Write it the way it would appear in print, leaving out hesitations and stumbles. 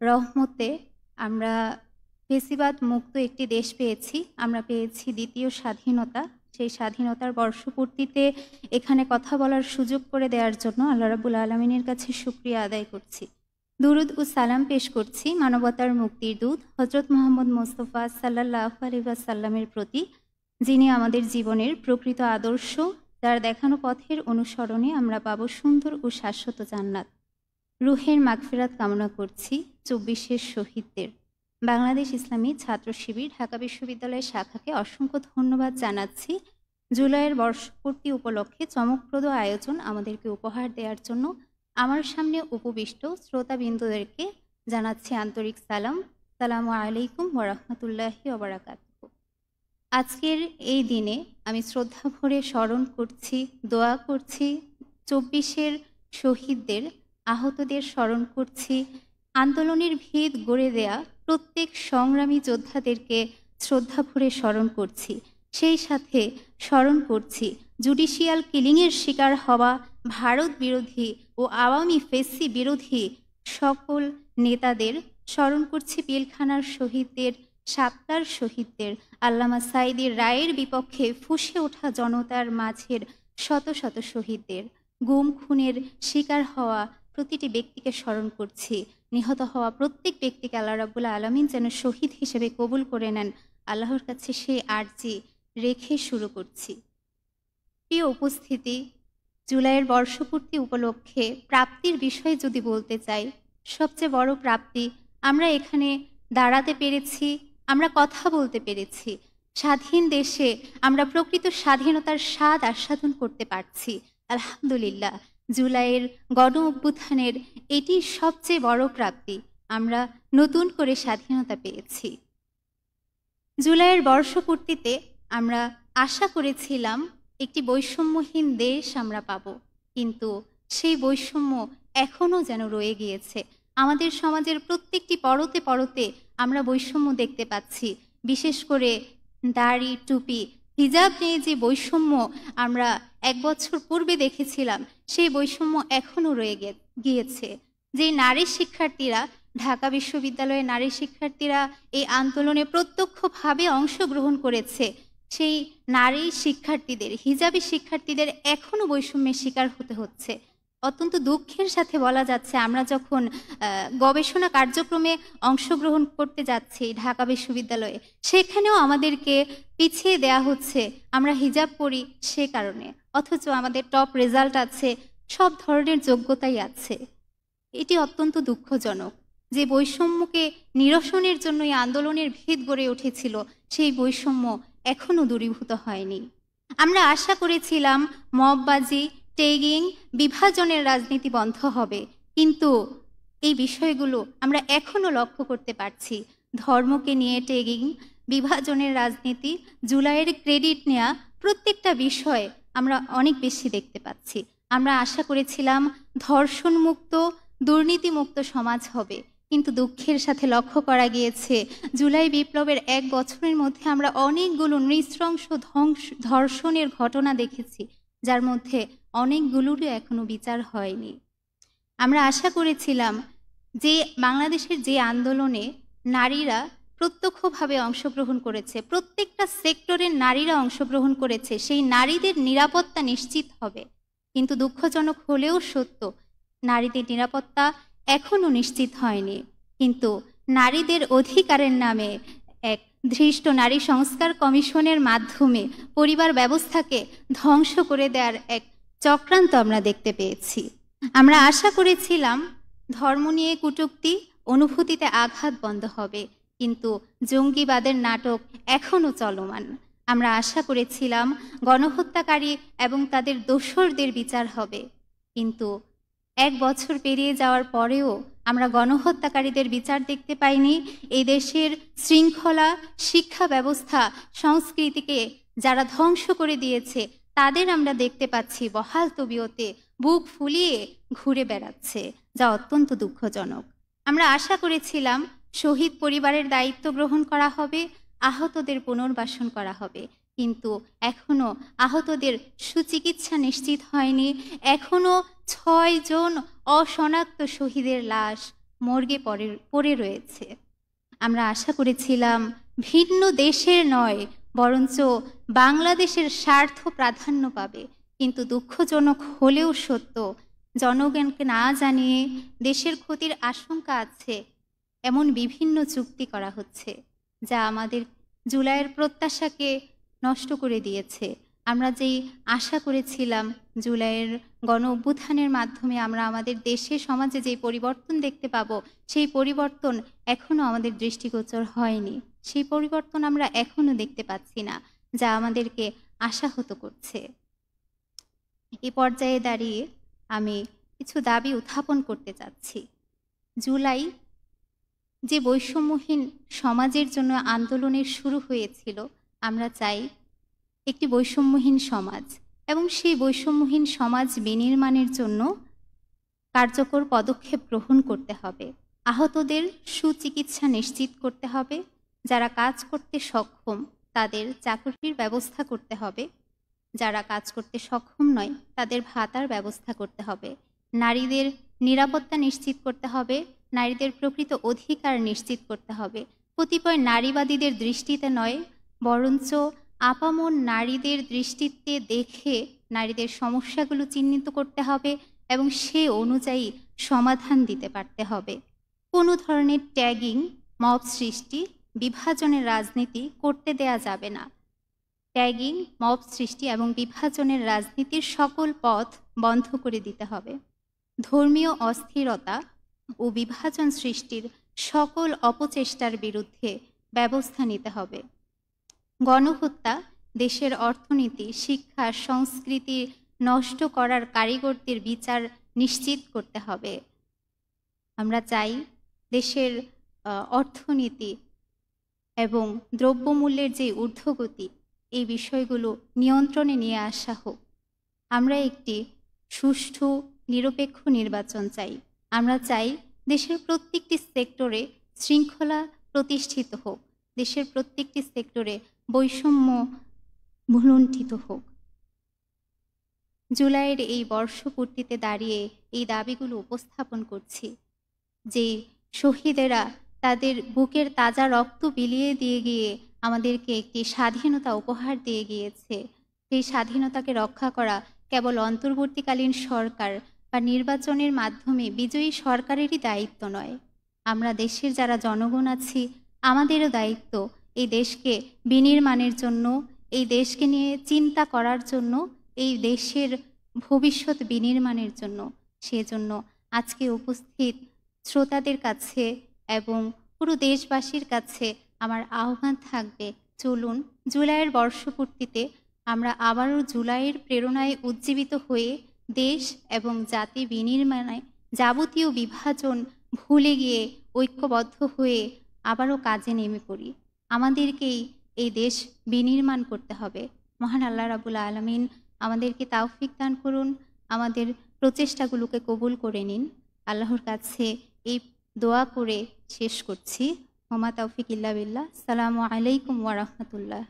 রহমতে আমরা ফেসিবাদ মুক্ত একটি দেশ পেয়েছি। আমরা পেয়েছি দ্বিতীয় স্বাধীনতা। সেই স্বাধীনতার বর্ষপূর্তিতে এখানে কথা বলার সুযোগ করে দেওয়ার জন্য আল্লাহ রাব্বুল আলামিনের কাছে শুকরিয়া আদায় করছি। দুরুদ ও সালাম পেশ করছি মানবতার মুক্তির দূত হযরত মুহাম্মদ মুস্তাফা সাল্লাল্লাহু আলাইহি ওয়াসাল্লামের প্রতি, যিনি আমাদের জীবনের প্রকৃত আদর্শ, যার দেখানো পথের অনুসরণে আমরা পাবো সুন্দর ও শাশ্বত জান্নাত। রুহের মাগফিরাত কামনা করছি ২৪-এর শহীদদের। বাংলাদেশ ইসলামী ছাত্র শিবির ঢাকা বিশ্ববিদ্যালয়ের শাখাকে অসংখ্য ধন্যবাদ জানাচ্ছি জুলাইয়ের বর্ষপূর্তি উপলক্ষে চমকপ্রদ আয়োজন আমাদেরকে উপহার দেওয়ার জন্য। আমার সামনে উপবিষ্ট শ্রোতাবিন্দুদেরকে জানাচ্ছি আন্তরিক সালাম। সালামু আলাইকুম ওয়া রাহমাতুল্লাহি ওয়া বারাকাতুহু। আজকের এই দিনে আমি শ্রদ্ধা ভরে স্মরণ করছি, দোয়া করছি ২৪-এর শহীদদের, আহতদের স্মরণ করছি, আন্দোলনের ভিত গড়ে দেয়া প্রত্যেক সংগ্রামী যোদ্ধাদেরকে শ্রদ্ধা ভরে স্মরণ করছি। সেই সাথে স্মরণ করছি জুডিশিয়াল কিলিংয়ের শিকার হওয়া ভারত বিরোধী ও আওয়ামী ফেসি বিরোধী সকল নেতাদের, স্মরণ করছি পিলখানার শহীদদের, সাপ্তার শহীদদের, আল্লামা সাঈদীর রায়ের বিপক্ষে ফুঁসে ওঠা জনতার মাঝের শত শত শহীদদের, গুম খুনের শিকার হওয়া প্রতিটি ব্যক্তিকে স্মরণ করছি। নিহত হওয়া প্রত্যেক ব্যক্তিকে আল্লাহ রাব্বুল আলামিন যেন শহীদ হিসেবে কবুল করে নেন, আল্লাহর কাছে সেই আরজি রেখে শুরু করছি। প্রিয় উপস্থিতি, জুলাইয়ের বর্ষপূর্তি উপলক্ষে প্রাপ্তির বিষয়ে যদি বলতে চাই, সবচেয়ে বড় প্রাপ্তি আমরা এখানে দাঁড়াতে পেরেছি, আমরা কথা বলতে পেরেছি। স্বাধীন দেশে আমরা প্রকৃত স্বাধীনতার স্বাদ আস্বাদন করতে পারছি। আলহামদুলিল্লাহ, জুলাইয়ের গণ অভ্যুত্থানের এটি সবচেয়ে বড় প্রাপ্তি। আমরা নতুন করে স্বাধীনতা পেয়েছি। জুলাইয়ের বর্ষপূর্তিতে আমরা আশা করেছিলাম একটি বৈষম্যহীন দেশ আমরা পাব, কিন্তু সেই বৈষম্য এখনও যেন রয়ে গিয়েছে। আমাদের সমাজের প্রত্যেকটি পরতে পরতে আমরা বৈষম্য দেখতে পাচ্ছি। বিশেষ করে দাড়ি, টুপি, হিজাব নিয়ে যে বৈষম্য আমরা ১ বছর পূর্বে দেখেছিলাম, সেই বৈষম্য এখনও রয়ে গিয়েছে। যে নারী শিক্ষার্থীরা, ঢাকা বিশ্ববিদ্যালয়ের নারী শিক্ষার্থীরা এই আন্দোলনে প্রত্যক্ষভাবে অংশগ্রহণ করেছে, সেই নারী শিক্ষার্থীদের, হিজাবি শিক্ষার্থীদের এখনও বৈষম্যের শিকার হতে হচ্ছে। অত্যন্ত দুঃখের সাথে বলা যাচ্ছে, আমরা যখন গবেষণা কার্যক্রমে অংশগ্রহণ করতে যাচ্ছি ঢাকা বিশ্ববিদ্যালয়ে, সেখানেও আমাদেরকে পিছিয়ে দেয়া হচ্ছে আমরা হিজাব পরি সে কারণে, অথচ আমাদের টপ রেজাল্ট আছে, সব ধরনের যোগ্যতাই আছে। এটি অত্যন্ত দুঃখজনক। যে বৈষম্যকে নিরসনের জন্য এই আন্দোলনের ভিত গড়ে উঠেছিল, সেই বৈষম্য এখনও দূরীভূত হয়নি। আমরা আশা করেছিলাম মববাজি, ট্যাগিং, বিভাজনের রাজনীতি বন্ধ হবে, কিন্তু এই বিষয়গুলো আমরা এখনও লক্ষ্য করতে পারছি। ধর্মকে নিয়ে ট্যাগিং, বিভাজনের রাজনীতি, জুলাইয়ের ক্রেডিট নেওয়া, প্রত্যেকটা বিষয়ে আমরা অনেক বেশি দেখতে পাচ্ছি। আমরা আশা করেছিলাম ধর্ষণমুক্ত, দুর্নীতিমুক্ত সমাজ হবে, কিন্তু দুঃখের সাথে লক্ষ্য করা গিয়েছে জুলাই বিপ্লবের ১ বছরের মধ্যে আমরা অনেকগুলো নৃশংস ধর্ষণের ঘটনা দেখেছি, যার মধ্যে অনেকগুলোরই এখনো বিচার হয়নি। আমরা আশা করেছিলাম যে বাংলাদেশের যে আন্দোলনে নারীরা প্রত্যক্ষভাবে অংশগ্রহণ করেছে, প্রত্যেকটা সেক্টরের নারীরা অংশগ্রহণ করেছে, সেই নারীদের নিরাপত্তা নিশ্চিত হবে, কিন্তু দুঃখজনক হলেও সত্য, নারীদের নিরাপত্তা এখনও নিশ্চিত হয়নি। কিন্তু নারীদের অধিকারের নামে এক ধৃষ্ট নারী সংস্কার কমিশনের মাধ্যমে পরিবার ব্যবস্থাকে ধ্বংস করে দেওয়ার এক চক্রান্ত আমরা দেখতে পেয়েছি। আমরা আশা করেছিলাম ধর্ম নিয়ে কটূক্তি, অনুভূতিতে আঘাত বন্ধ হবে, কিন্তু জঙ্গিবাদের নাটক এখনও চলমান। আমরা আশা করেছিলাম গণহত্যাকারী এবং তাদের দোসরদের বিচার হবে, কিন্তু ১ বছর পেরিয়ে যাওয়ার পরেও আমরা গণহত্যাকারীদের বিচার দেখতে পাইনি। এই দেশের শৃঙ্খলা, শিক্ষা ব্যবস্থা, সংস্কৃতিকে যারা ধ্বংস করে দিয়েছে, তাদের আমরা দেখতে পাচ্ছি বহাল তবিয়তে বুক ফুলিয়ে ঘুরে বেড়াচ্ছে, যা অত্যন্ত দুঃখজনক। আমরা আশা করেছিলাম শহীদ পরিবারের দায়িত্ব গ্রহণ করা হবে, আহতদের পুনর্বাসন করা হবে, কিন্তু এখনও আহতদের সুচিকিৎসা নিশ্চিত হয়নি। এখনও ৬ জন অশনাক্ত শহীদের লাশ মর্গে পড়ে রয়েছে। আমরা আশা করেছিলাম ভিন্ন দেশের নয়, বরঞ্চ বাংলাদেশের স্বার্থ প্রাধান্য পাবে। কিন্তু দুঃখজনক হলেও সত্য, জনগণকে না জানিয়ে দেশের ক্ষতির আশঙ্কা আছে এমন বিভিন্ন চুক্তি করা হচ্ছে, যা আমাদের জুলাইয়ের প্রত্যাশাকে নষ্ট করে দিয়েছে। আমরা যেই আশা করেছিলাম জুলাইয়ের গণ অভ্যুত্থানের মাধ্যমে আমরা আমাদের দেশে সমাজে যেই পরিবর্তন দেখতে পাবো, সেই পরিবর্তন এখনও আমাদের দৃষ্টিগোচর হয়নি। সেই পরিবর্তন আমরা এখনও দেখতে পাচ্ছি না, যা আমাদেরকে আশাহত করছে। এই পর্যায়ে দাঁড়িয়ে আমি কিছু দাবি উত্থাপন করতে চাচ্ছি। জুলাই যে বৈষম্যহীন সমাজের জন্য আন্দোলনের শুরু হয়েছিল, আমরা চাই একটি বৈষম্যহীন সমাজ, এবং সেই বৈষম্যহীন সমাজ বিনির্মাণের জন্য কার্যকর পদক্ষেপ গ্রহণ করতে হবে। আহতদের সুচিকিৎসা নিশ্চিত করতে হবে। যারা কাজ করতে সক্ষম তাদের চাকরির ব্যবস্থা করতে হবে। যারা কাজ করতে সক্ষম নয় তাদের ভাতার ব্যবস্থা করতে হবে। নারীদের নিরাপত্তা নিশ্চিত করতে হবে। নারীদের প্রকৃত অধিকার নিশ্চিত করতে হবে। কতিপয় নারীবাদীদের দৃষ্টিতে নয়, বরঞ্চ আপামর নারীদের দৃষ্টিতে দেখে নারীদের সমস্যাগুলো চিহ্নিত করতে হবে এবং সে অনুযায়ী সমাধান দিতে পারতে হবে। কোনো ধরনের ট্যাগিং, মব সৃষ্টি, বিভাজনের রাজনীতি করতে দেয়া যাবে না। ট্যাগিং, মব সৃষ্টি এবং বিভাজনের রাজনীতির সকল পথ বন্ধ করে দিতে হবে। ধর্মীয় অস্থিরতা ও বিভাজন সৃষ্টির সকল অপচেষ্টার বিরুদ্ধে ব্যবস্থা নিতে হবে। গণহত্যা, দেশের অর্থনীতি, শিক্ষা, সংস্কৃতি নষ্ট করার কারিগরদের বিচার নিশ্চিত করতে হবে। আমরা চাই দেশের অর্থনীতি এবং দ্রব্যমূল্যের যে ঊর্ধ্বগতি, এই বিষয়গুলো নিয়ন্ত্রণে নিয়ে আসা হোক। আমরা একটি সুষ্ঠু নিরপেক্ষ নির্বাচন চাই। আমরা চাই দেশের প্রত্যেকটি সেক্টরে শৃঙ্খলা প্রতিষ্ঠিত হোক, দেশের প্রত্যেকটি সেক্টরে বৈষম্য ভুলুণ্ঠিত হোক। জুলাইয়ের এই বর্ষপূর্তিতে দাঁড়িয়ে এই দাবিগুলো উপস্থাপন করছি, যে শহীদেরা তাদের বুকের তাজা রক্ত বিলিয়ে দিয়ে গিয়ে আমাদেরকে একটি স্বাধীনতা উপহার দিয়ে গিয়েছে। সেই স্বাধীনতাকে রক্ষা করা কেবল অন্তর্বর্তীকালীন সরকার বা নির্বাচনের মাধ্যমে বিজয়ী সরকারেরই দায়িত্ব নয়। আমরা দেশের যারা জনগণ আছি, আমাদেরও দায়িত্ব এই দেশকে বিনির্মাণের জন্য, এই দেশকে নিয়ে চিন্তা করার জন্য, এই দেশের ভবিষ্যৎ বিনির্মাণের জন্য। সেজন্য আজকে উপস্থিত শ্রোতাদের কাছে এবং পুরো দেশবাসীর কাছে আমার আহ্বান থাকবে, চলুন জুলাইয়ের বর্ষপূর্তিতে আমরা আবারও জুলাইয়ের প্রেরণায় উজ্জীবিত হয়ে দেশ এবং জাতি বিনির্মাণে যাবতীয় বিভাজন ভুলে গিয়ে ঐক্যবদ্ধ হয়ে আবারও কাজে নেমে পড়ি। আমাদেরকেই এই দেশ বিনির্মাণ করতে হবে। মহান আল্লাহ রাব্বুল আলামিন আমাদেরকে তাওফিক দান করুন, আমাদের প্রচেষ্টাগুলোকে কবুল করে নিন। আল্লাহর কাছে এই দোয়া করে শেষ করছি। ওমা তাওফিক ইল্লা বিল্লাহ। আসসালামু আলাইকুম ওয়া রাহমাতুল্লাহ।